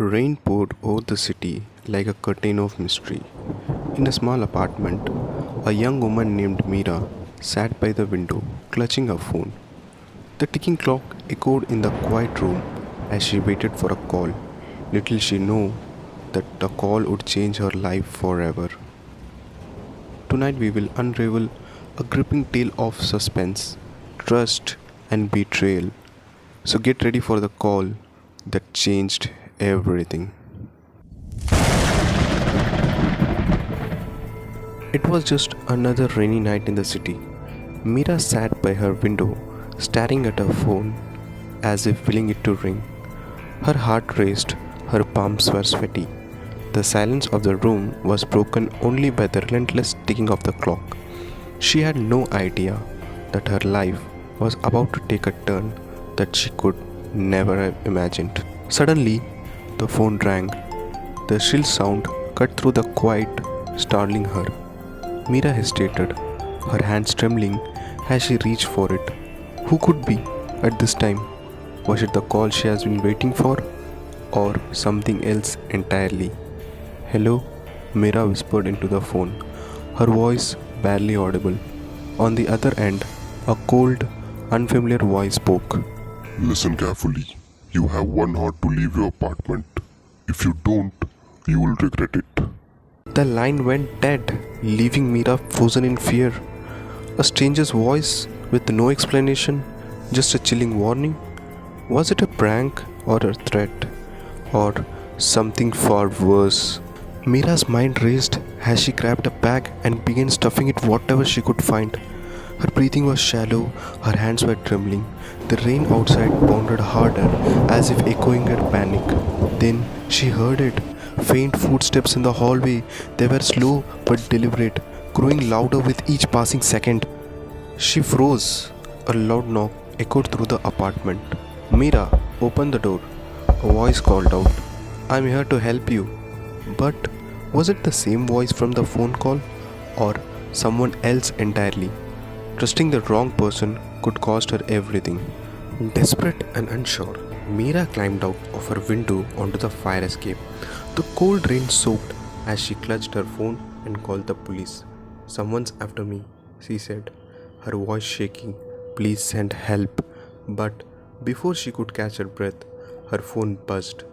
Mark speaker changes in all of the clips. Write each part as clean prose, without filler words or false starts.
Speaker 1: Rain poured over the city like a curtain of mystery. In a small apartment, a young woman named Meera sat by the window, clutching her phone. The ticking clock echoed in the quiet room as she waited for a call. Little she knew that the call would change her life forever. Tonight we will unravel a gripping tale of suspense, trust, and betrayal. So get ready for the call that changed everything. It was just another rainy night in the city. Meera sat by her window, staring at her phone as if willing it to ring. Her heart raced, her palms were sweaty. The silence of the room was broken only by the relentless ticking of the clock. She had no idea that her life was about to take a turn that she could never have imagined. Suddenly, the phone rang. The shrill sound cut through the quiet, startling her. Meera hesitated, her hands trembling as she reached for it. Who could be at this time? Was it the call she has been waiting for? Or something else entirely? Hello? Meera whispered into the phone, her voice barely audible. On the other end, a cold, unfamiliar voice spoke.
Speaker 2: Listen carefully. You have 1 hour to leave your apartment. If you don't, you will regret it.
Speaker 1: The line went dead, leaving Meera frozen in fear. A stranger's voice with no explanation, just a chilling warning. Was it a prank or a threat? Or something far worse? Meera's mind raced as she grabbed a bag and began stuffing it whatever she could find. Her breathing was shallow, her hands were trembling. The rain outside pounded harder as if echoing her panic. Then she heard it. Faint footsteps in the hallway. They were slow but deliberate, growing louder with each passing second. She froze. A loud knock echoed through the apartment. Meera, open the door. A voice called out. I'm here to help you. But was it the same voice from the phone call or someone else entirely? Trusting the wrong person could cost her everything. Desperate and unsure, Meera climbed out of her window onto the fire escape. The cold rain soaked as she clutched her phone and called the police. Someone's after me, she said, her voice shaking. Please send help. But before she could catch her breath, her phone buzzed.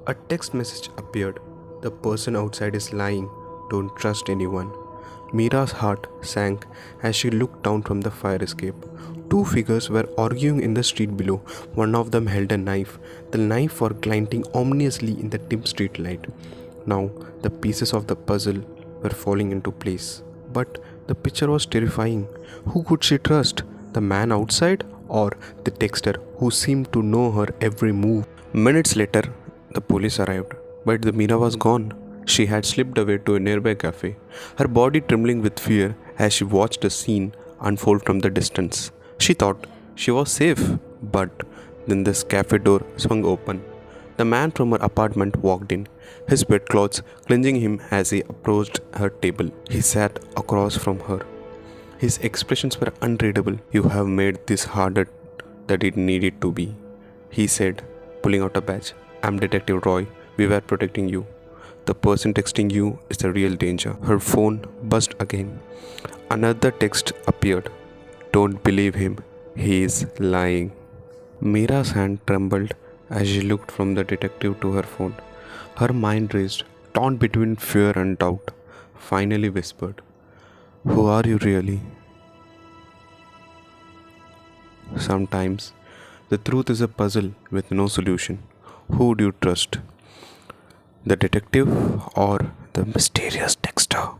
Speaker 1: A text message appeared. The person outside is lying. Don't trust anyone. Meera's heart sank as she looked down from the fire escape. Two figures were arguing in the street below. One of them held a knife, the knife was glinting ominously in the dim street light. Now, the pieces of the puzzle were falling into place. But the picture was terrifying. Who could she trust? The man outside or the texter who seemed to know her every move? Minutes later, the police arrived, but the Meera was gone. She had slipped away to a nearby cafe, her body trembling with fear as she watched the scene unfold from the distance. She thought she was safe, but then the cafe door swung open. The man from her apartment walked in, his bedclothes cleansing him as he approached her table. He sat across from her. His expressions were unreadable. You have made this harder than it needed to be, he said, pulling out a badge. I'm Detective Roy. We were protecting you. The person texting you is the real danger. Her phone buzzed again. Another text appeared. Don't believe him. He is lying. Meera's hand trembled as she looked from the detective to her phone. Her mind raced, torn between fear and doubt. Finally whispered, who are you really? Sometimes the truth is a puzzle with no solution. Who do you trust? The detective or the mysterious texter?